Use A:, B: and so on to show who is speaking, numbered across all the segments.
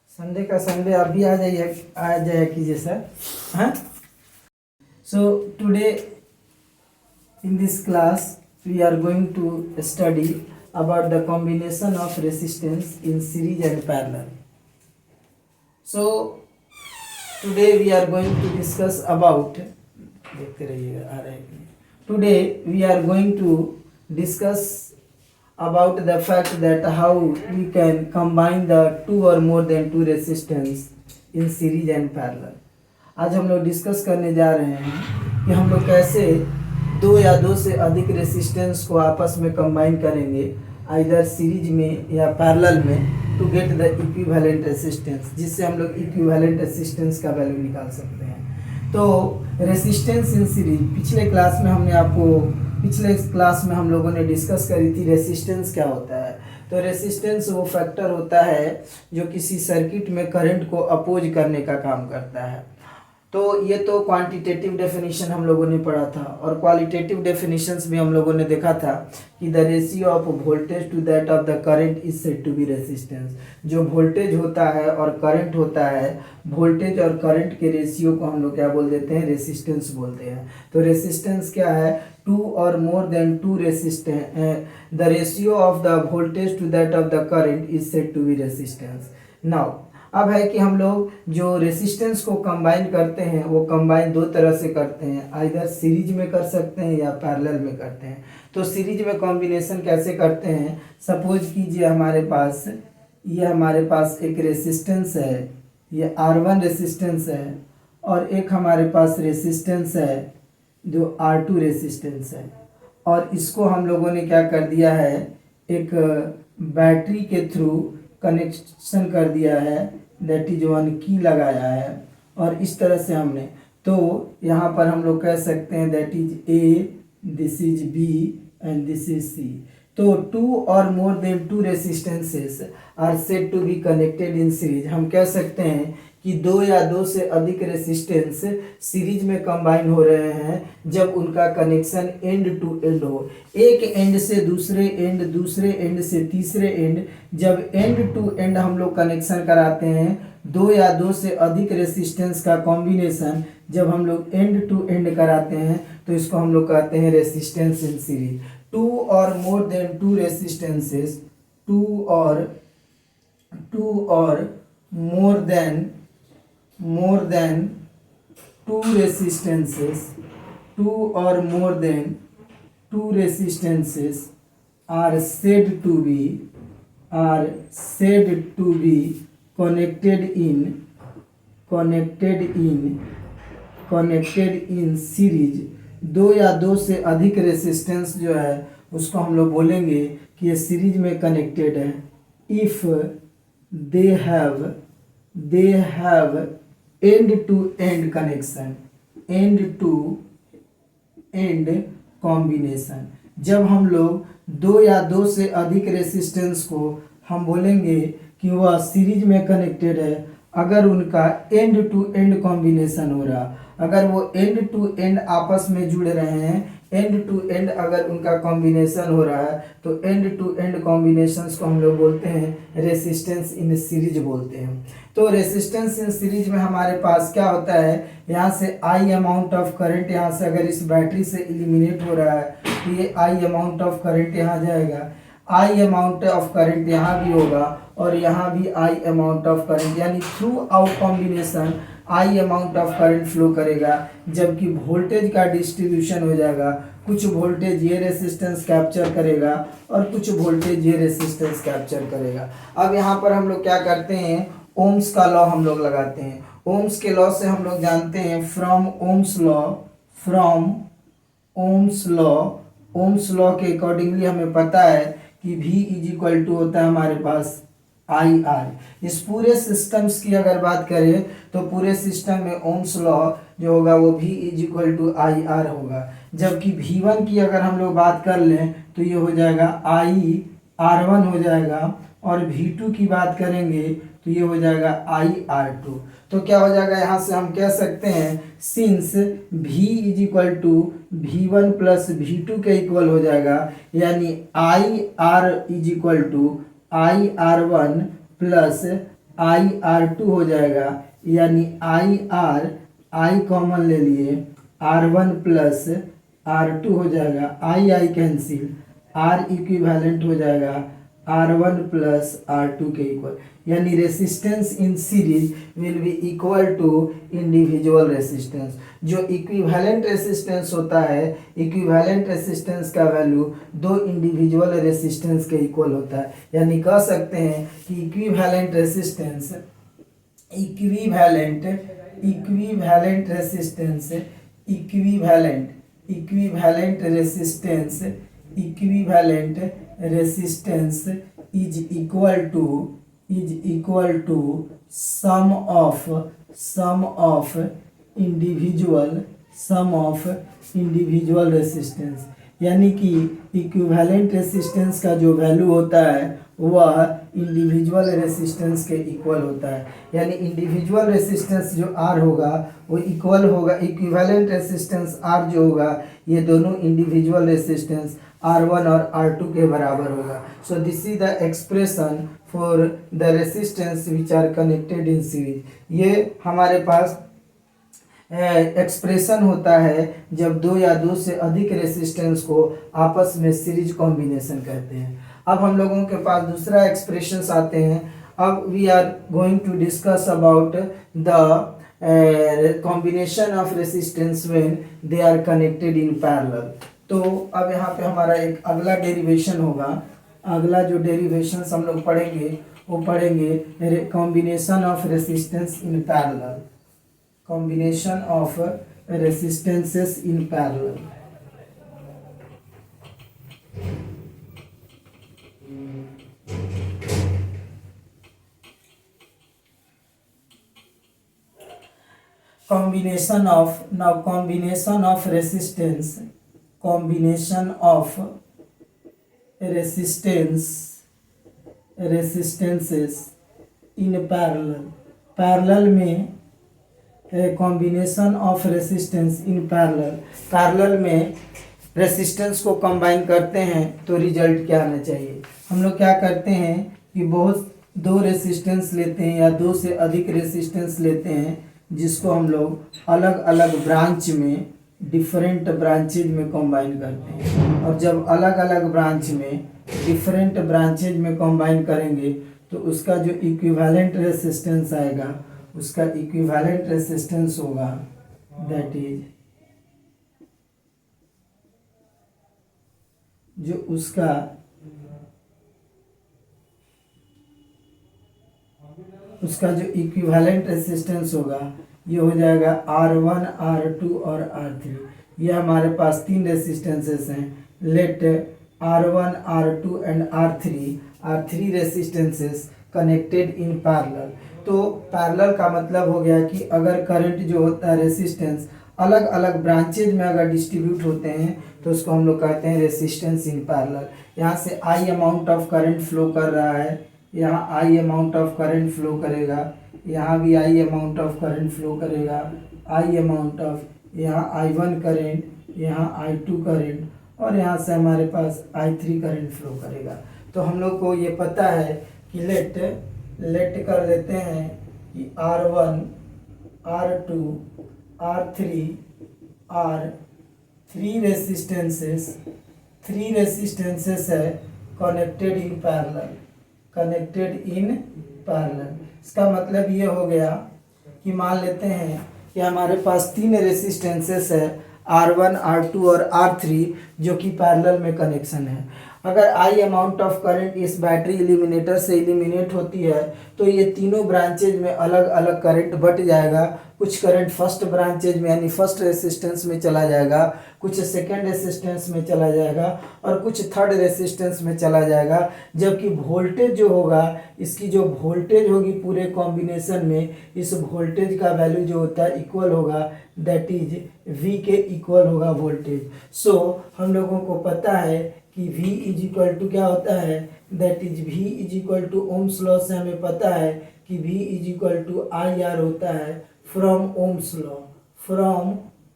A: Sunday का Sunday आप भी आ जाया कीजिए सर। हाँ, so today in this class we are going to study about the combination of resistance in series and parallel. So today we are going to discuss about, देखते रहिएगा आ रहा है कि नहीं। Today we are going to discuss about the fact that how we can combine the two or more than two resistance in series and parallel. आज हम लोग discuss करने जा रहे हैं कि हम लोग कैसे दो या दो से अधिक रेसिस्टेंस को आपस में कंबाइन करेंगे, आइदर सीरीज में या पैरेलल में, to get the equivalent resistance, जिससे हम लोग इक्विवेलेंट रेसिस्टेंस का वैल्यू निकाल सकते हैं। तो रेसिस्टेंस इन सीरीज पिछले क्लास में हम लोगों ने डिस्कस करी थी रेसिस्टेंस क्या होता है। तो रेसिस्टेंस वो फैक्टर होता है जो किसी सर्किट में करंट को अपोज करने का काम करता है। तो ये तो क्वांटिटेटिव डेफिनेशन हम लोगों ने पढ़ा था, और क्वालिटेटिव डेफिनेशंस भी हम लोगों ने देखा था कि the ratio of voltage to that of the current is said to be resistance. जो वोल्टेज होता है और करंट होता है, वोल्टेज और करंट के रेशियो को हम लोग क्या बोल देते हैं, रेसिस्टेंस बोलते हैं। तो रेसिस्टेंस क्या है, टू और more than two resistance, the ratio of the voltage to that of the current is said to be resistance. Now अब है कि हम लोग जो रेसिस्टेंस को कंबाइन करते हैं वो कंबाइन दो तरह से करते हैं, आइदर सीरीज में कर सकते हैं या पैरेलल में करते हैं। तो सीरीज में कॉम्बिनेशन कैसे करते हैं, सपोज कीजिए हमारे पास एक रेसिस्टेंस है, ये R1 रेसिस्टेंस है, और एक हमारे पास रेसिस्टेंस है जो R2 रेसिस्टेंस है, और इसको हम लोगों ने क्या कर दिया है, एक बैटरी के थ्रू कनेक्शन कर दिया है, दैट इज वन की लगाया है, और इस तरह से हमने, तो यहाँ पर हम लोग कह सकते हैं that is A, this is B and this is C. तो टू और more than two resistances are said to be connected in series. हम कह सकते हैं कि दो या दो से अधिक रेसिस्टेंस सीरीज में कंबाइन हो रहे हैं जब उनका कनेक्शन एंड टू एंड हो, एक एंड से दूसरे एंड, दूसरे एंड से तीसरे एंड। जब एंड टू एंड हम लोग कनेक्शन कराते हैं, दो या दो से अधिक रेसिस्टेंस का कॉम्बिनेशन जब हम लोग एंड टू एंड कराते हैं तो इसको हम लोग कहते हैं रेसिस्टेंस इन सीरीज। टू और more than two resistances, two और more than two resistances, two or more than two resistances are said to be connected in series। दो या दो से अधिक रेसिस्टेंस जो है उसको हम लोग बोलेंगे कि ये सीरीज में कनेक्टेड है, if they have end to end connection, end to end combination। जब हम लोग दो या दो से अधिक रेसिस्टेंस को हम बोलेंगे कि वह सीरीज में कनेक्टेड है अगर उनका एंड टू एंड कॉम्बिनेशन हो रहा, अगर वो एंड टू एंड आपस में जुड़ रहे हैं, एंड टू एंड अगर उनका कॉम्बिनेशन हो रहा है तो एंड टू एंड कॉम्बिनेशंस को हम लोग बोलते हैं रेसिस्टेंस इन सीरीज बोलते हैं। तो रेसिस्टेंस इन सीरीज में हमारे पास क्या होता है, यहाँ से आई अमाउंट ऑफ करंट, यहाँ से अगर इस बैटरी से एलिमिनेट हो रहा है तो ये आई अमाउंट ऑफ करंट यहाँ जाएगा, आई अमाउंट ऑफ करंट यहाँ भी होगा, और यहाँ भी आई अमाउंट ऑफ करंट, यानी through out combination I amount of current flow करेगा, जबकि वोल्टेज का डिस्ट्रीब्यूशन हो जाएगा, कुछ वोल्टेज ये रेसिस्टेंस कैप्चर करेगा और कुछ वोल्टेज ये रेसिस्टेंस कैप्चर करेगा। अब यहाँ पर हम लोग क्या करते हैं, ओम्स का लॉ हम लोग लगाते हैं। ओम्स के लॉ से हम लोग जानते हैं फ्रॉम ओम्स लॉ के अकॉर्डिंगली हमें पता है कि V इज इक्वल टू होता है हमारे पास IR। इस पूरे सिस्टम्स की अगर बात करें तो पूरे सिस्टम में ओम्स लॉ जो होगा वो V is equal to IR होगा, जबकि V1 की अगर हम लोग बात कर लें तो ये हो जाएगा IR1 हो जाएगा, और V2 की बात करेंगे तो ये हो जाएगा IR2। तो क्या हो जाएगा, यहाँ से हम कह सकते हैं since V is equal to V1 plus V2 के इक्वल हो जाएगा, यानी IR is equal to IR1 plus IR2 हो जाएगा, यानी आई कॉमन ले लिए, R1 प्लस R2 हो जाएगा, आई कैंसिल, R इक्विवेलेंट हो जाएगा R1 प्लस R2 के इक्वल, यानी resistance in series will be equal to individual resistance. जो इक्विवेलेंट रेसिस्टेंस होता है, इक्विवेलेंट रेसिस्टेंस का वैल्यू दो इंडिविजुअल रेसिस्टेंस के इक्वल होता है, यानी कह सकते हैं कि equivalent resistance equivalent resistance is equal to sum of individual resistance, यानी कि इक्विवेलेंट रेसिस्टेंस का जो वैल्यू होता है वह इंडिविजुअल रेसिस्टेंस के इक्वल होता है, यानी इंडिविजुअल रेसिस्टेंस जो R होगा वो इक्वल होगा, इक्विवेलेंट रेसिस्टेंस R जो होगा ये दोनों इंडिविजुअल रेसिस्टेंस R1 और R2 के बराबर होगा। So this is the expression for the resistance which are connected in series. ये हमारे पास एक्सप्रेशन होता है जब दो या दो से अधिक रेसिस्टेंस को आपस में सीरीज कॉम्बिनेशन कहते हैं। अब हम लोगों के पास दूसरा एक्सप्रेशंस आते हैं। अब we are going to discuss about the combination of resistance when they are connected in parallel. तो अब यहाँ पे हमारा एक अगला डेरिवेशन होगा। अगला जो डेरिवेशन हम लोग पढ़ेंगे वो पढ़ेंगे combination of resistance in parallel, combination of resistances in parallel. combination of resistances in parallel में combination of resistance in parallel में रेसिस्टेंस को कंबाइन करते हैं तो रिजल्ट क्या आना चाहिए। हम लोग क्या करते हैं कि दो रेसिस्टेंस लेते हैं या दो से अधिक रेसिस्टेंस लेते हैं जिसको हम लोग अलग अलग ब्रांच में, डिफरेंट ब्रांचेज में कंबाइन करते हैं। और जब अलग अलग ब्रांच में, डिफरेंट ब्रांचेज में कंबाइन करेंगे तो उसका जो इक्विवेलेंट रेसिस्टेंस आएगा, उसका इक्विवेलेंट रेसिस्टेंस होगा दैट इज जो उसका जो इक्विवेलेंट रेसिस्टेंस होगा ये हो जाएगा R1, R2 और R3। ये हमारे पास तीन रेसिस्टेंसेस हैं। Let R1, R2 and R3 are three resistances connected in parallel. तो पैरेलल का मतलब हो गया कि अगर करंट जो होता है रेसिस्टेंस अलग अलग ब्रांचेज में अगर डिस्ट्रीब्यूट होते हैं तो उसको हम लोग कहते हैं रेसिस्टेंस इन पैरेलल। यहाँ से आई अमाउंट ऑफ करंट फ्लो कर रहा है, यहाँ आई अमाउंट ऑफ करंट फ्लो करेगा, यहाँ भी आई अमाउंट ऑफ करंट फ्लो करेगा, आई अमाउंट ऑफ, यहाँ I1 करंट, यहाँ I2 करंट और यहाँ से हमारे पास I3 करंट फ्लो करेगा। तो हम लोग को ये पता है कि लेट कर लेते हैं कि R1, R2, R3 are three resistances है कनेक्टेड इन पैरेलल। इसका मतलब ये हो गया कि मान लेते हैं कि हमारे पास तीन रेसिस्टेंसेस है R1, R2 और R3 जो कि पैरेलल में कनेक्शन है। अगर आई अमाउंट ऑफ करंट इस बैटरी एलिमिनेटर से एलिमिनेट होती है तो ये तीनों ब्रांचेज में अलग अलग करंट बट जाएगा। कुछ करंट फर्स्ट ब्रांचेज में यानी फर्स्ट रेसिस्टेंस में चला जाएगा, कुछ सेकंड रेसिस्टेंस में चला जाएगा और कुछ थर्ड रेसिस्टेंस में चला जाएगा। जबकि वोल्टेज जो होगा, इसकी जो वोल्टेज होगी पूरे कॉम्बिनेशन में, इस वोल्टेज का वैल्यू जो होता है इक्वल होगा, दैट इज V के इक्वल होगा वोल्टेज। सो हम लोगों को पता है कि V इज इक्वल टू क्या होता है, that is V is equal to Ohm's law से हमें पता है कि V is equal to IR होता है फ्रॉम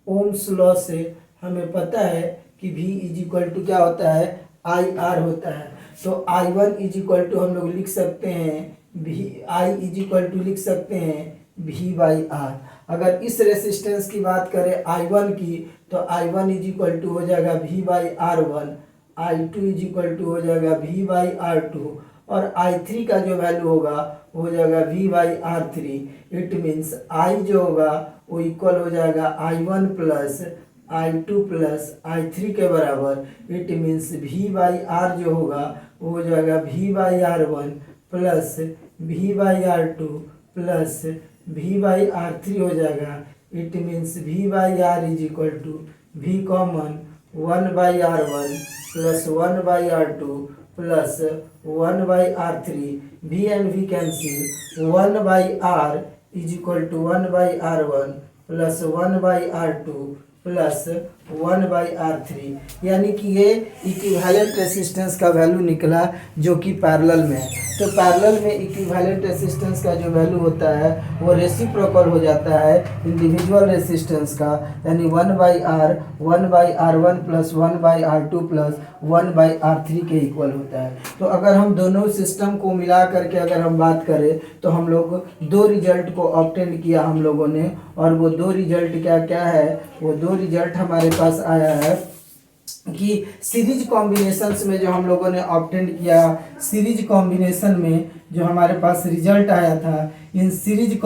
A: ओम्स लॉ से हमें पता है कि V इज इक्वल टू क्या होता है, IR होता है। तो I1 इज इक्वल टू हम लोग लिख सकते हैं I इज इक्वल टू लिख सकते हैं V/R। अगर इस रेसिस्टेंस की बात करें I1 की, तो I1 इज इक्वल टू हो जाएगा V/R1, I2 is equal to हो जाएगा V/R2, और I3 का जो वैल्यू होगा हो जाएगा V/R3। इट मीन्स I जो होगा वो इक्वल हो जाएगा I1 plus I2 plus I3 के बराबर। इट मीन्स V/R जो होगा वो हो जाएगा V/R1 plus V/R2 plus V/R3 हो जाएगा। It means V/R is equal to V common 1/R1 plus 1/R2 plus 1/R3। V and V cancel, 1/R is equal to 1/R1 plus 1/R2 plus 1/R3, यानी कि ये equivalent resistance का value निकला जो कि parallel में है। तो पैरेलल में इक्विवेलेंट रेसिस्टेंस का जो वैल्यू होता है वो रेसिप्रोकल हो जाता है इंडिविजुअल रेसिस्टेंस का, यानी 1/R 1/R1 plus 1/R2 plus 1/R3 के इक्वल होता है। तो अगर हम दोनों सिस्टम को मिला करके अगर हम बात करें तो हम लोग दो रिजल्ट को ऑब्टेन किया हम लोगों ने, और वो दो रिजल्ट क्या क्या है, वो दो रिजल्ट हमारे पास आया है कि सीरीज कॉम्बिनेशंस में जो हम लोगों ने ऑब्टेन किया, सीरीज कॉम्बिनेशन में जो हमारे पास रिजल्ट आया था, इन सीरीज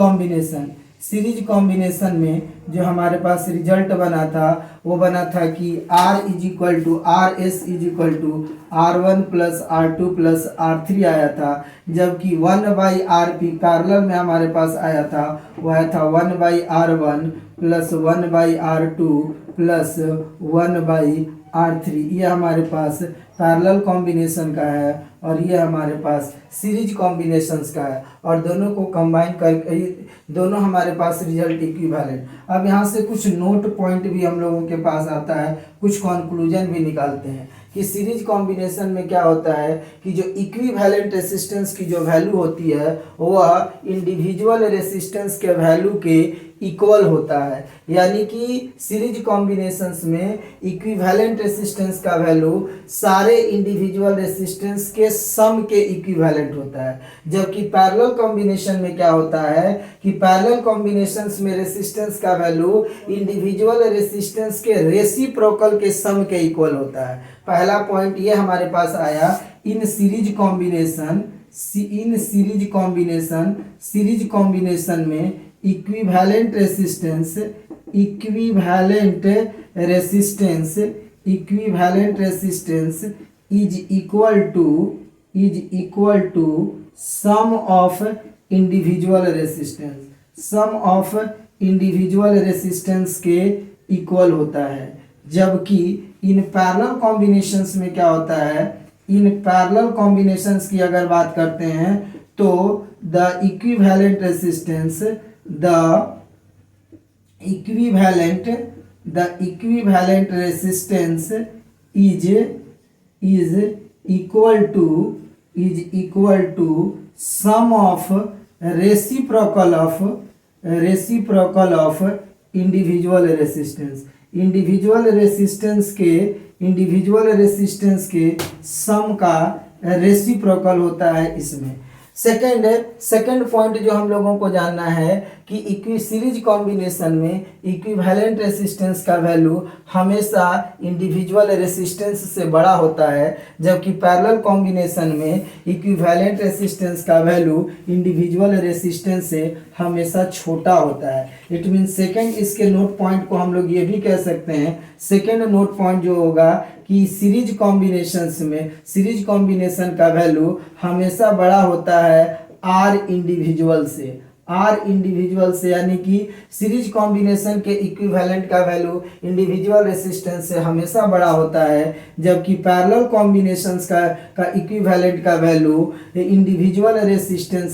A: कॉम्बिनेशन में जो हमारे पास रिजल्ट बना था वो बना था कि R is equal to RS is equal to R1 plus R2 plus R3 आया था, जबकि 1/RP पैरेलल में हमारे पास आया था, वो आया था 1/R1 plus 1/R2 plus 1/R3। ये हमारे पास पैरेलल कॉम्बिनेशन का है और ये हमारे पास सीरीज कॉम्बिनेशंस का है, और दोनों को कंबाइन करके दोनों हमारे पास रिजल्ट इक्विवेलेंट। अब यहाँ से कुछ नोट पॉइंट भी हम लोगों के पास आता है, कुछ कंक्लूजन भी निकालते हैं कि सीरीज कॉम्बिनेशन में क्या होता है कि जो इक्विवेलेंट रेसिस्टेंस की जो वैल्यू होती है वह इंडिविजुअल रेसिस्टेंस के वैल्यू के इक्वल होता है, यानी कि सीरीज कॉम्बिनेशंस में इक्विवेलेंट रेसिस्टेंस का वैल्यू सारे इंडिविजुअल रेसिस्टेंस के सम के इक्विवेलेंट होता है। जबकि पैरेलल कॉम्बिनेशन में क्या होता है कि पैरेलल कॉम्बिनेशंस में रेसिस्टेंस का वैल्यू इंडिविजुअल रेसिस्टेंस के रेसिप्रोकल के सम के इक्वल होता है। पहला पॉइंट ये हमारे पास आया इन सीरीज कॉम्बिनेशन में equivalent resistance is equal to sum of individual resistance के इक्वल होता है। जबकि इन पैरेलल कॉम्बिनेशंस में क्या होता है, इन पैरेलल कॉम्बिनेशंस की अगर बात करते हैं तो the equivalent resistance is equal to sum of reciprocal of individual resistance के सम का रेसिप्रोकल होता है इसमें। सेकंड पॉइंट जो हम लोगों को जानना है कि सीरीज कॉम्बिनेशन में इक्विवेलेंट रेसिस्टेंस का वैल्यू हमेशा इंडिविजुअल रेसिस्टेंस से बड़ा होता है, जबकि पैरेलल कॉम्बिनेशन में इक्विवेलेंट रेसिस्टेंस का वैल्यू इंडिविजुअल रेसिस्टेंस से हमेशा छोटा होता है। इट मीन सेकंड इसके नोट पॉइंट को हम लोग ये भी कह सकते हैं, सेकंड नोट पॉइंट जो होगा कि सीरीज कॉम्बिनेशन का वैल्यू हमेशा बड़ा होता है R इंडिविजुअल से, यानी कि सीरीज कॉम्बिनेशन के इक्विवेलेंट का वैल्यू इंडिविजुअल रेसिस्टेंस से हमेशा बड़ा होता है, जबकि पैरेलल कॉम्बिनेशंस का इक्विवेलेंट का वैल्यू इंडिविजुअल रेसिस्टेंस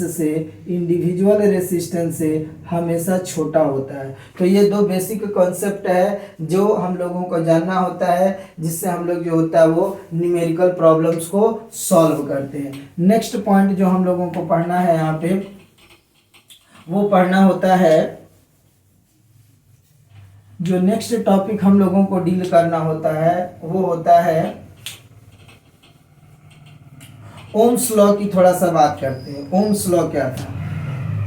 A: से हमेशा छोटा होता है। तो ये दो बेसिक कॉन्सेप्ट है जो हम लोगों को जानना होता है, जिससे हम लोग जो होता है वो न्यूमेरिकल प्रॉब्लम्स को सॉल्व करते हैं। नेक्स्ट पॉइंट जो हम लोगों को पढ़ना है यहाँ पे वो पढ़ना होता है, जो नेक्स्ट टॉपिक हम लोगों को डील करना होता है वो होता है ओम्स लॉ की थोड़ा सा बात करते हैं। ओम्स लॉ क्या था?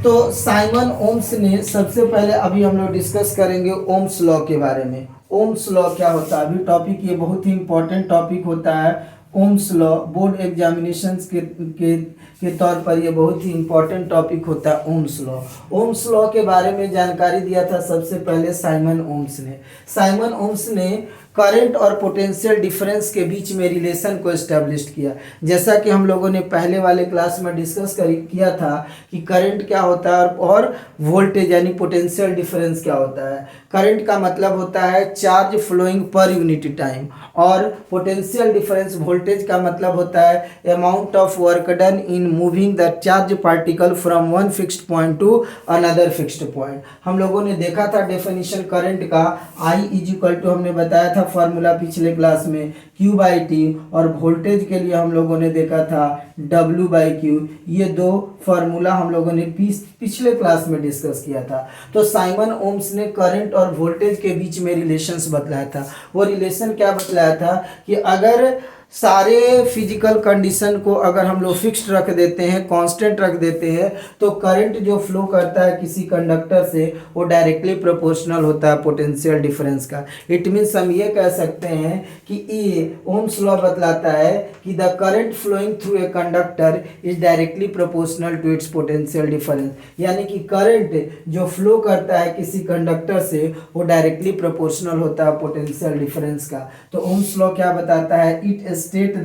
A: तो साइमन ओम्स ने सबसे पहले, अभी हम लोग डिस्कस करेंगे ओम्स लॉ के बारे में। ओम्स लॉ क्या होता है? अभी टॉपिक ये बहुत ही इंपॉर्टेंट टॉपिक होता है। ओम्स लॉ बोर्ड एग्जामिनेशंस के तौर पर ये बहुत ही इंपॉर्टेंट टॉपिक होता है ओम्स लॉ। ओम्स लॉ के बारे में जानकारी दिया था सबसे पहले साइमन ओम्स ने। साइमन ओम्स ने करंट और पोटेंशियल डिफरेंस के बीच में रिलेशन को एस्टेब्लिश किया। जैसा कि हम लोगों ने पहले वाले क्लास में डिस्कस किया था कि करंट क्या होता है और वोल्टेज यानी पोटेंशियल डिफरेंस क्या होता है। करंट का मतलब होता है charge flowing per unit time, और पोटेंशियल डिफरेंस वोल्टेज का मतलब होता है amount of work done in moving the charge particle from one fixed point to another fixed point. हम लोगों ने देखा था डेफिनेशन करंट का, I इज इक्वल टू, हमने बताया था फार्मूला पिछले क्लास में, Q/T, और वोल्टेज के लिए हम लोगों ने देखा था W/Q। ये दो फार्मूला हम लोगों ने पिछले क्लास में डिस्कस किया था। तो साइमन ओम्स ने करंट और वोल्टेज के बीच में रिलेशंस बतलाया था। वो रिलेशन क्या बतलाया था कि अगर सारे फिजिकल कंडीशन को अगर हम लोग फिक्स्ड रख देते हैं, कांस्टेंट रख देते हैं, तो करंट जो फ्लो करता है किसी कंडक्टर से वो डायरेक्टली प्रोपोर्शनल होता है पोटेंशियल डिफरेंस का। इट मीन्स हम ये कह सकते हैं कि ये ओम्स लॉ बतलाता है कि the current flowing through a conductor is directly proportional to its potential difference. यानी कि करंट जो फ्लो करता है किसी कंडक्टर से वो डायरेक्टली प्रोपोर्शनल होता है पोटेंशियल डिफरेंस का। तो ओम्स लॉ क्या बताता है? इट स्टेट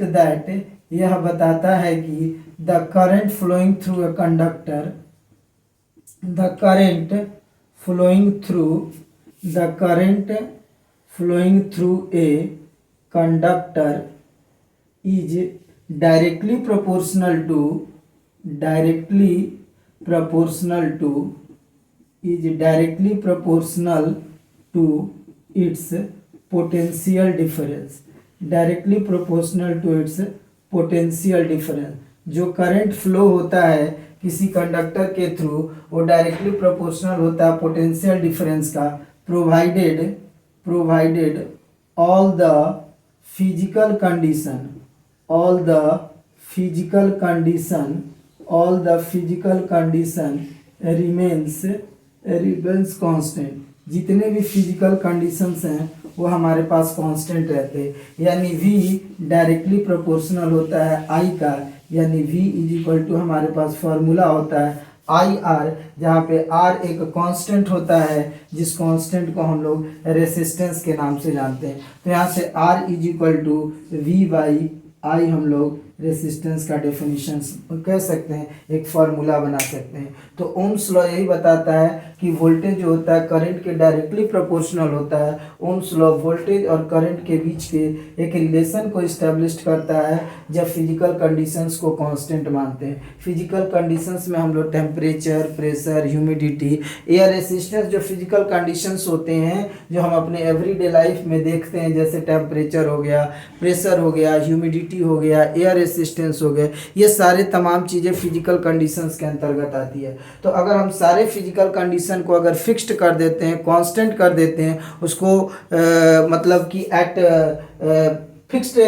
A: दैट, यह बताता है कि the current flowing through a conductor, the current flowing through a conductor is directly proportional to its potential difference. Directly proportional to its potential difference. जो करंट फ्लो होता है किसी कंडक्टर के through वो डायरेक्टली प्रोपोर्शनल होता है potential difference का, provided all the physical condition remains constant. जितने भी फिजिकल कंडीशंस हैं वो हमारे पास कांस्टेंट रहते हैं। यानी V डायरेक्टली प्रोपोर्शनल होता है I का, यानी V इज इक्वल टू, हमारे पास फार्मूला होता है IR, जहाँ पे R एक कांस्टेंट होता है जिस कांस्टेंट को हम लोग रेसिस्टेंस के नाम से जानते हैं। तो यहाँ से R is equal to V/I हम लोग रेसिस्टेंस का डेफिनेशन कह सकते हैं, एक फार्मूला बना सकते हैं। तो ओम्स लॉ यही बताता है कि वोल्टेज जो होता है करंट के डायरेक्टली प्रोपोर्शनल होता है। ओम्स लॉ वोल्टेज और करंट के बीच के एक रिलेशन को इस्टेब्लिश करता है जब फिजिकल कंडीशंस को कांस्टेंट मानते हैं। फिजिकल कंडीशंस में हम लोग temperature, pressure, humidity, air resistance, जो फिजिकल कंडीशंस होते हैं जो हम अपने एवरीडे लाइफ में देखते हैं, जैसे टेम्परेचर हो गया, प्रेशर हो गया, ह्यूमिडिटी हो गया, एयर रेसिस्टेंस हो गए, ये सारे तमाम चीज़ें फिजिकल कंडीशंस के अंतर्गत आती है। तो अगर हम सारे फिजिकल कंडीशन को अगर फिक्स्ड कर देते हैं, कांस्टेंट कर देते हैं, उसको मतलब कि एट फिक्स्ड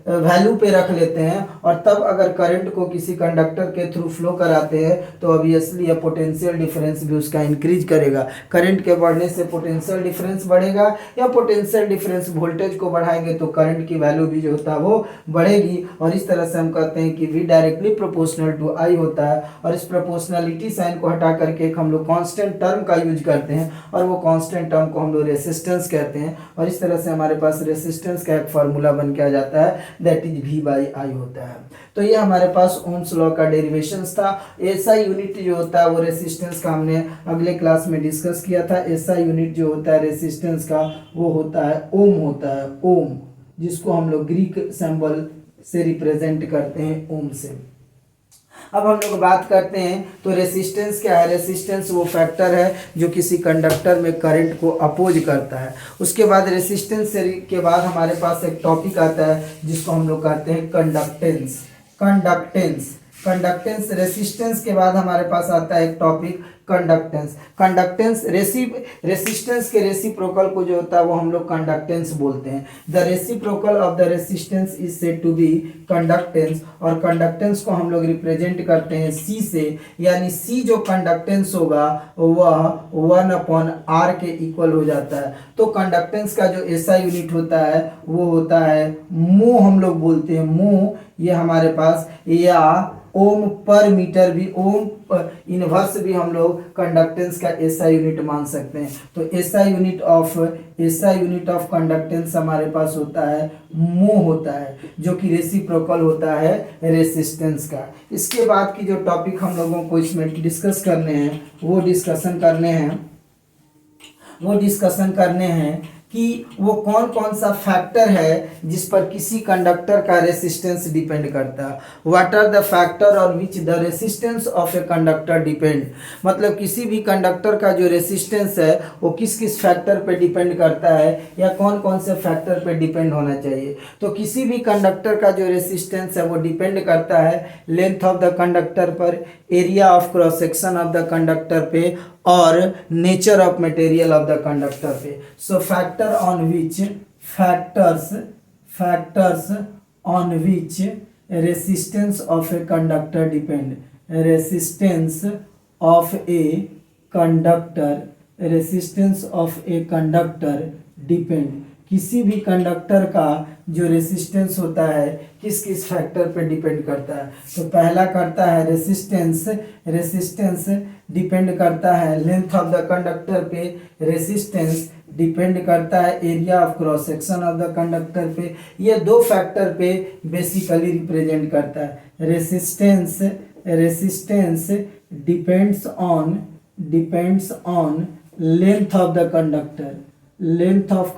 A: वैल्यू पे रख लेते हैं, और तब अगर करंट को किसी कंडक्टर के थ्रू फ्लो कराते हैं तो ऑब्वियसली यह पोटेंशियल डिफरेंस भी उसका इंक्रीज करेगा। करंट के बढ़ने से पोटेंशियल डिफरेंस बढ़ेगा, या पोटेंशियल डिफरेंस वोल्टेज को बढ़ाएंगे तो करंट की वैल्यू भी जो होता है वो बढ़ेगी। और इस तरह से हम कहते हैं कि V directly proportional to I होता है। और इस प्रोपोर्शनलिटी साइन को हटा करके एक हम लोग कांस्टेंट टर्म का यूज करते हैं, और वो कांस्टेंट टर्म को हम लोग रेसिस्टेंस कहते हैं। और इस तरह से हमारे पास रेसिस्टेंस का एक फार्मूला बन के आ जाता है, दैट इज V/I होता है। तो ये हमारे पास ओम्स लॉ का डेरिवेशंस था। एसआई यूनिट जो होता है वो रेसिस्टेंस का हमने अगले क्लास में डिस्कस किया था। एसआई यूनिट जो होता है रेसिस्टेंस का वो होता है ओम होता है, ओम, जिसको हम लोग ग्रीक सिंबल से रिप्रेजेंट करते हैं, ओम से। अब हम लोग बात करते हैं तो रेसिस्टेंस क्या है? रेसिस्टेंस वो फैक्टर है जो किसी कंडक्टर में करंट को अपोज करता है। उसके बाद रेसिस्टेंस के बाद हमारे पास एक टॉपिक आता है जिसको हम लोग कहते हैं कंडक्टेंस। कंडक्टेंस रेसिस्टेंस के बाद हमारे पास आता है एक टॉपिक कंडक्टेंस। कंडक्टेंस रेसिस्टेंस के रेसिप्रोकल को जो होता है वो हम लोग कंडक्टेंस बोलते हैं। The reciprocal of the resistance is said to be conductance, और कंडक्टेंस को हम लोग रिप्रेजेंट करते हैं सी से, यानी सी जो कंडक्टेंस होगा वह 1/r के इक्वल हो जाता है। तो कंडक्टेंस का जो एसआई यूनिट होता है वो होता है मो, हम लोग बोलते हैं मो, ये हमारे पास, या ओम पर मीटर भी, ओम इनवर्स भी हम लोग कंडक्टेंस का एसआई यूनिट मान सकते हैं। तो एसआई यूनिट ऑफ कंडक्टेंस हमारे पास होता है मो होता है, जो कि रेसिप्रोकल होता है रेसिस्टेंस का। इसके बाद की जो टॉपिक हम लोगों को इसमें डिस्कस करने हैं वो डिस्कशन करने हैं कि वो कौन कौन सा फैक्टर है जिस पर किसी कंडक्टर का रेसिस्टेंस डिपेंड करता है। What are the factor on which the resistance of a conductor depend, मतलब किसी भी कंडक्टर का जो रेसिस्टेंस है वो किस किस फैक्टर पे डिपेंड करता है, या कौन कौन से फैक्टर पे डिपेंड होना चाहिए। तो किसी भी कंडक्टर का जो रेसिस्टेंस है वो डिपेंड करता है लेंथ ऑफ द कंडक्टर पर, area of cross section of the conductor पे, और nature of material of the conductor पे। So factors on which resistance of a conductor depend, resistance of a conductor depend, किसी भी conductor का जो resistance होता है किस किस फैक्टर पे डिपेंड करता है। तो पहला करता है रेसिस्टेंस डिपेंड करता है लेंथ ऑफ द कंडक्टर पे, रेसिस्टेंस डिपेंड करता है area of cross section of the conductor पे। ये दो फैक्टर पे बेसिकली रिप्रेजेंट करता है। Resistance depends on length of the conductor, length of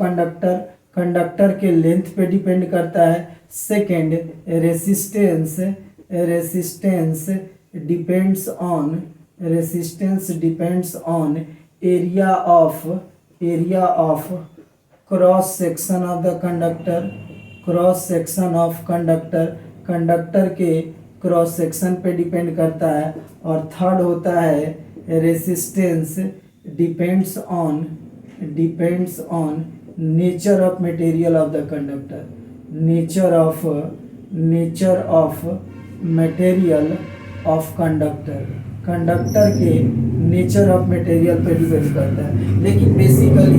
A: conductor के लेंथ पे डिपेंड करता है। Second, resistance depends on area of cross section of the conductor के क्रॉस सेक्शन पे डिपेंड करता है। और थर्ड होता है resistance depends on nature of material of the conductor, nature of material of conductor के नेचर ऑफ मटेरियल पे depend करता है। लेकिन बेसिकली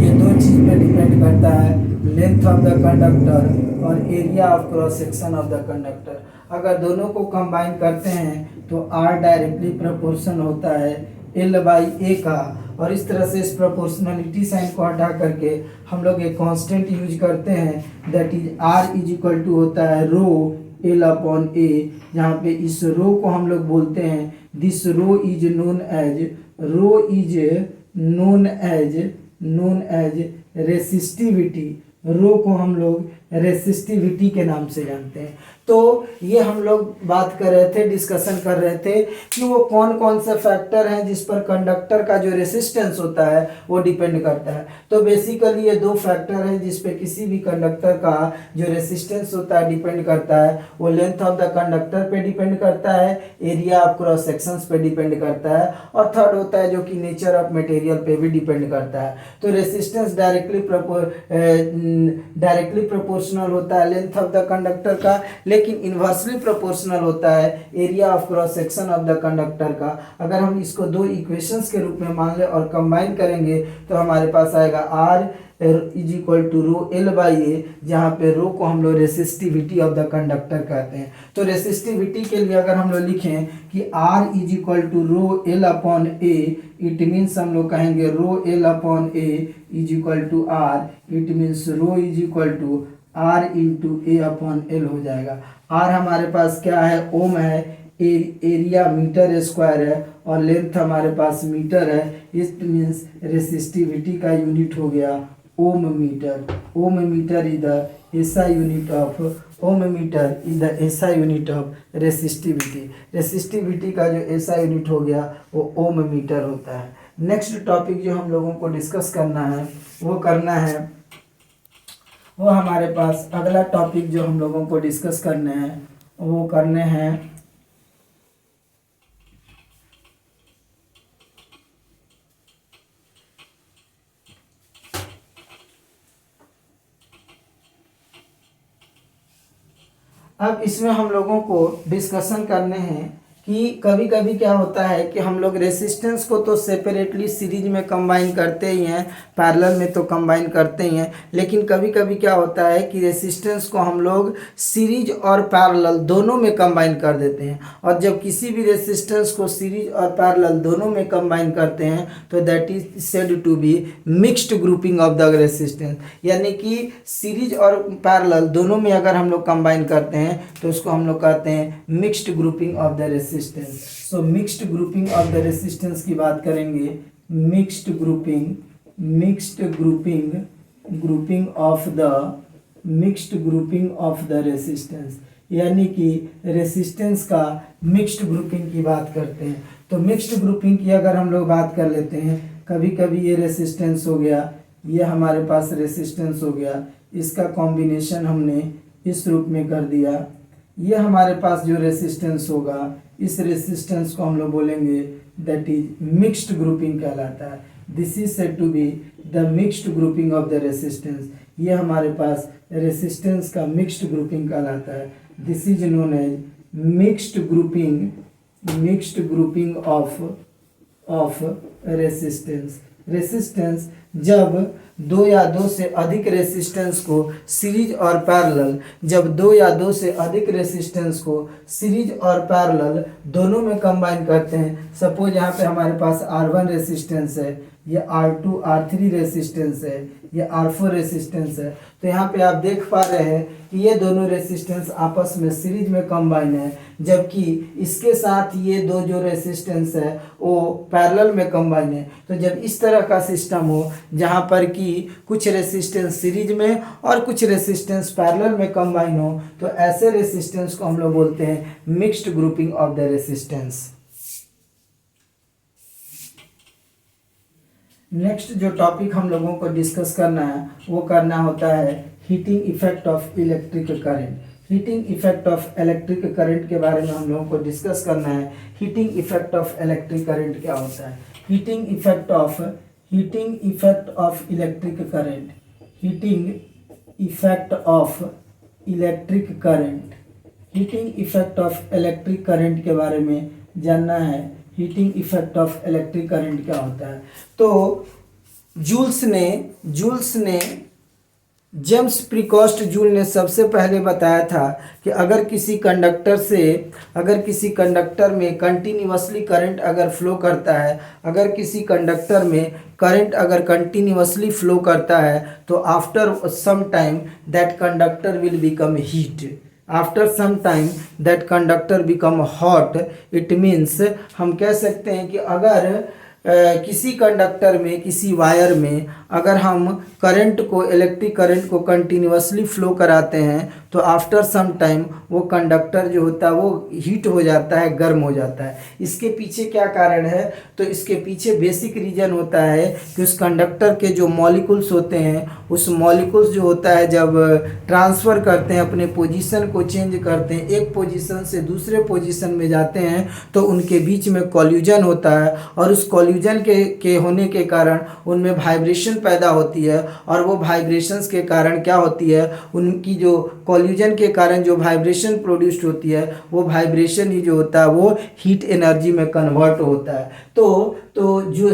A: ये दो चीज़ पे डिपेंड करता है, लेंथ ऑफ द कंडक्टर और area of cross section of the conductor. अगर दोनों को कंबाइन करते हैं तो R डायरेक्टली प्रोपोर्शन होता है L/A का, और इस तरह से इस प्रोपोर्शनलिटी साइन को हटा करके हम लोग एक कांस्टेंट यूज करते हैं, that is R is equal to होता है रो L/A, जहाँ पे इस रो को हम लोग बोलते हैं, this rho is known as resistivity. Rho को हम लोग रेसिस्टिविटी के नाम से जानते हैं। तो ये हम लोग बात कर रहे थे, डिस्कशन कर रहे थे कि वो कौन कौन से फैक्टर हैं जिस पर कंडक्टर का जो रेसिस्टेंस होता है वो डिपेंड करता है। तो बेसिकली ये दो फैक्टर हैं जिस पे किसी भी कंडक्टर का जो रेसिस्टेंस होता है डिपेंड करता है। वो लेंथ ऑफ द कंडक्टर पे डिपेंड करता है, एरिया ऑफ क्रॉस सेक्शंस पे डिपेंड करता है, और थर्ड होता है जो कि नेचर ऑफ मटेरियल पे भी डिपेंड करता है। तो रेसिस्टेंस डायरेक्टली प्रोपोर्शनल होता है लेंथ ऑफ द कंडक्टर का, लेकिन इन्वर्सली प्रोपोर्शनल होता है area of cross section of the conductor का। अगर हम इसको दो इक्वेशंस के रूप में मान ले और कंबाइन करेंगे तो हमारे पास आएगा R is equal to rho L/A, जहाँ पे रो को हम लोग रेसिस्टिविटी ऑफ द कंडक्टर कहते हैं। तो रेसिस्टिविटी के लिए अगर हम लोग लिखें कि R is equal to rho L/A, it means हम लोग कहेंगे rho L/A is equal to R, it means rho is equal to R into A/L हो जाएगा। R हमारे पास क्या है, ओम है, एरिया मीटर स्क्वायर है, और लेंथ हमारे पास मीटर है। इट मीन्स रेसिस्टिविटी का यूनिट हो गया ohm metre. Ohm metre is the SI unit of resistivity. Resistivity का जो SI यूनिट हो गया वो ओम मीटर होता है। नेक्स्ट टॉपिक जो हम लोगों को डिस्कस करना है वो हमारे पास अगला टॉपिक जो हम लोगों को डिस्कस करने हैं अब इसमें हम लोगों को डिस्कशन करने हैं कि कभी कभी क्या होता है कि हम लोग रेसिस्टेंस को तो सेपरेटली सीरीज में कंबाइन करते ही हैं, पैरेलल में तो कंबाइन करते ही हैं, लेकिन कभी कभी क्या होता है कि रेसिस्टेंस को हम लोग सीरीज और पैरेलल दोनों में कंबाइन कर देते हैं। और जब किसी भी रेसिस्टेंस को सीरीज और पैरेलल दोनों में कंबाइन करते हैं तो that is said to be mixed grouping of the resistance, यानी कि सीरीज और पैरेलल दोनों में अगर हम लोग कंबाइन करते हैं तो उसको हम लोग कहते हैं mixed grouping of the resistance. So mixed grouping of the resistance की बात करेंगे, mixed grouping of the resistance, यानी कि रेसिस्टेंस का मिक्स्ड ग्रुपिंग की बात करते हैं। तो मिक्स्ड ग्रुपिंग की अगर हम लोग बात कर लेते हैं, कभी कभी ये रेसिस्टेंस हो गया, ये हमारे पास रेसिस्टेंस हो गया, इसका कॉम्बिनेशन हमने इस रूप में कर दिया। ये हमारे पास जो रेसिस्टेंस होगा, इस रेसिस्टेंस को हम लोग बोलेंगे दैट इज मिक्स्ड ग्रुपिंग कहलाता है। This is said to be the mixed grouping of the resistance. ये हमारे पास रेसिस्टेंस का मिक्स्ड ग्रुपिंग कहलाता है। This is known as mixed grouping of resistance. Resistance जब दो या दो से अधिक रेसिस्टेंस को सीरीज और पैरेलल, जब दो या दो से अधिक रेसिस्टेंस को सीरीज और पैरेलल दोनों में कंबाइन करते हैं। सपोज यहाँ पे हमारे पास R1 रेसिस्टेंस है, ये R2 R3 रेसिस्टेंस है, ये R4 रेसिस्टेंस है। तो यहाँ पे आप देख पा रहे हैं कि ये दोनों रेसिस्टेंस आपस में सीरीज में कंबाइन है, जबकि इसके साथ ये दो जो रेसिस्टेंस है वो पैरेलल में कंबाइन है। तो जब इस तरह का सिस्टम हो जहाँ पर कि कुछ रेसिस्टेंस सीरीज में और कुछ रेसिस्टेंस पैरेलल में कंबाइन हो, तो ऐसे रेसिस्टेंस को हम लोग बोलते हैं mixed grouping of the resistance. Next जो टॉपिक हम लोगों को डिस्कस करना है वो करना होता है heating effect of electric current. Heating effect of electric current के बारे में हम लोगों को डिस्कस करना है। Heating effect of electric current क्या होता है? Heating effect of electric current, heating effect of electric current, heating effect of electric current के बारे में जानना है। Heating effect of electric current क्या होता है? तो जूल्स ने जेम्स प्रीकॉस्ट जूल ने सबसे पहले बताया था कि अगर किसी कंडक्टर में कंटिन्यूअसली करंट अगर फ्लो करता है, अगर किसी कंडक्टर में करंट अगर कंटिन्यूअसली फ्लो करता है, तो after some time that conductor will become heat. After some time that conductor become hot. It means हम कह सकते हैं कि अगर किसी कंडक्टर में, किसी वायर में अगर हम इलेक्ट्रिक करंट को कंटिन्यूअसली फ्लो कराते हैं, तो आफ्टर सम टाइम वो कंडक्टर जो होता है वो हीट हो जाता है, गर्म हो जाता है। इसके पीछे क्या कारण है? तो इसके पीछे बेसिक रीज़न होता है कि उस कंडक्टर के जो मॉलिक्यूल्स होते हैं, उस मॉलिक्यूल्स जो होता है जब ट्रांसफ़र करते हैं, अपने पोजीशन को चेंज करते हैं, एक पोजीशन से दूसरे पोजीशन में जाते हैं, तो उनके बीच में कॉल्यूजन होता है, और उस कॉल्यूजन के होने के कारण उनमें वाइब्रेशन पैदा होती है, और वो वाइब्रेशंस के कारण क्या होती है, उनकी जो कॉल्यूजन के कारण जो वाइब्रेशन प्रोड्यूस्ड होती है, वो वाइब्रेशन ही जो होता है वो हीट एनर्जी में कन्वर्ट होता है। तो जो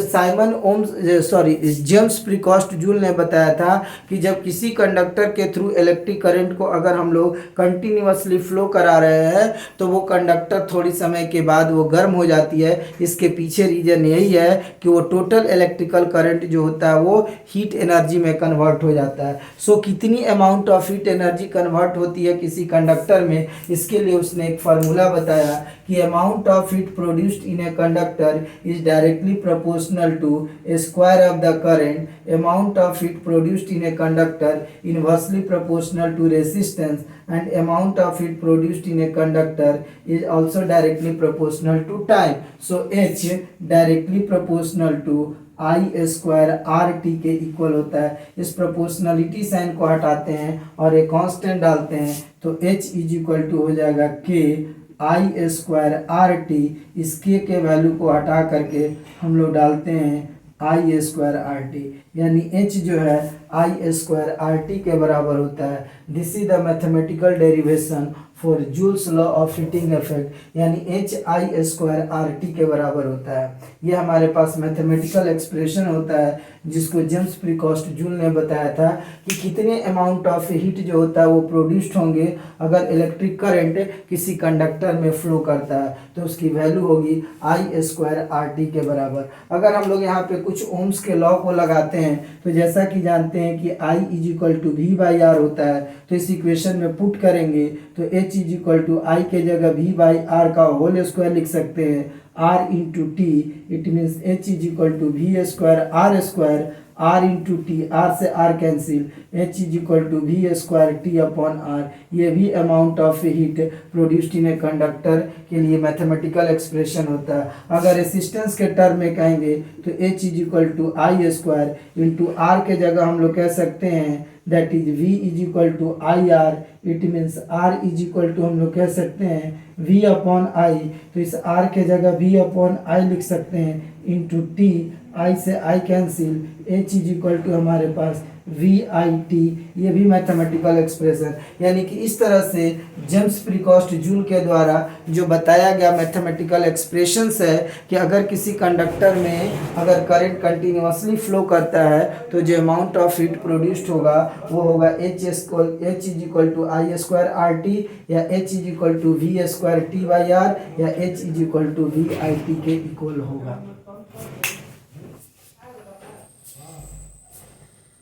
A: जेम्स प्रीकॉस्ट जूल ने बताया था कि जब किसी कंडक्टर के थ्रू इलेक्ट्रिक करंट को अगर हम लोग कंटिन्यूअसली फ्लो करा रहे हैं, तो वो कंडक्टर थोड़ी समय के बाद वो गर्म हो जाती है। इसके पीछे रीज़न यही है कि वो टोटल इलेक्ट्रिकल करंट जो होता है वो हीट एनर्जी में कन्वर्ट हो जाता है। सो कितनी amount of heat energy convert होती है किसी कंडक्टर में, इसके लिए उसने एक फार्मूला बताया कि amount of heat produced in A conductor is directly proportional to a square of the current. Amount of heat produced in a conductor inversely proportional to resistance, and amount of heat produced in a conductor is also directly proportional to time. So H directly proportional to I square R T के equal होता है। इस proportionality sign को हटाते हैं और एक constant डालते हैं, तो H इज इक्वल टू हो जाएगा K आई स्क्वायर आर टी। इस के वैल्यू को हटा करके हम लोग डालते हैं आई स्क्वायर आर टी, यानी H जो है आई स्क्वायर आर टी के बराबर होता है। This is the mathematical derivation for joules law of heating effect, यानी HI² के बराबर होता है। ये हमारे पास मैथमेटिकल एक्सप्रेशन होता है जिसको जेम्स प्रीकॉस्ट जूल ने बताया था कि कितने अमाउंट ऑफ हीट जो होता है वो प्रोड्यूस्ड होंगे अगर इलेक्ट्रिक करंट किसी कंडक्टर में फ्लो करता है, तो उसकी वैल्यू होगी I² के बराबर। अगर हम लोग यहाँ पे कुछ ओम्स के लॉ को लगाते हैं तो जैसा कि जानते हैं कि I V/R होता है, तो इस इक्वेशन में पुट करेंगे तो H I के जगह V/R का होल स्क्वायर लिख सकते हैं, R into T, it means H=V²R², R into T, R से R कैंसिल, H=V²T/R। ये भी amount of heat produced in a conductor के लिए मैथमेटिकल एक्सप्रेशन होता है। अगर रेसिस्टेंस के टर्म में कहेंगे तो H=I² इंटू R के जगह हम लोग कह सकते हैं that is V=IR, it means R हम लोग कह सकते हैं V/I, तो इस R के जगह V/I लिख सकते हैं इंटू टी, I से I कैंसिल, H हमारे पास VIT। ये भी मैथमेटिकल एक्सप्रेशन, यानी कि इस तरह से जेम्स प्रीकॉस्ट जूल के द्वारा जो बताया गया मैथमेटिकल एक्सप्रेशंस है कि अगर किसी कंडक्टर में अगर करंट कंटिन्यूअसली फ्लो करता है तो जो अमाउंट ऑफ हीट प्रोड्यूस्ड होगा वो होगा H=I²RT या H=V²T/R या H=VIT के इक्वल होगा।